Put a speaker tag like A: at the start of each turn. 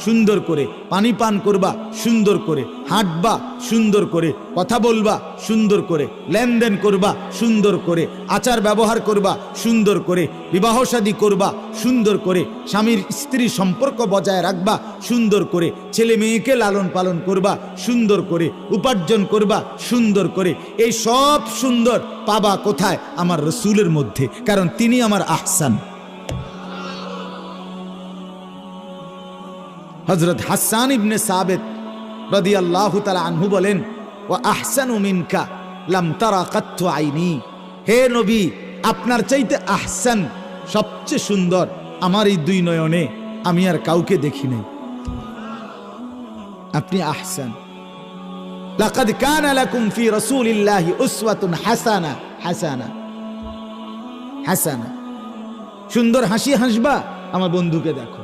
A: সুন্দর করে, পানি পান করবা সুন্দর করে, হাঁটবা সুন্দর করে, কথা বলবা সুন্দর করে, লেনদেন করবা সুন্দর করে, আচার ব্যবহার করবা সুন্দর করে, বিবাহ শাদী করবা সুন্দর করে, স্বামীর স্ত্রী সম্পর্ক বজায় রাখবা সুন্দর করে, ছেলে মেয়েকে লালন পালন করবা সুন্দর করে, উপার্জন করবা সুন্দর করে। এই সব সুন্দর পাবা কোথায়? আমার রসুলের মধ্যে, কারণ তিনি আমার আহসান। হযরত হাসান ইবনে সাবিত রাদিয়াল্লাহু তাআলা আনহু বলেন, ওয়া আহসানু মিনকা লাম তারা কাত্তু আইনি। হে নবী, আপনার চাইতে আহসান, সবচেয়ে সুন্দর আমার এই দুই নয়নে আমি আর কাউকে দেখি নাই। আপনি আহসান। লাকাদ কানা লাকুম ফি রাসূলিল্লাহি উসওয়াতুন হাসানা। হাসানা হাসানা, সুন্দর হাসি হাসবা, আমার বন্ধুকে দেখো।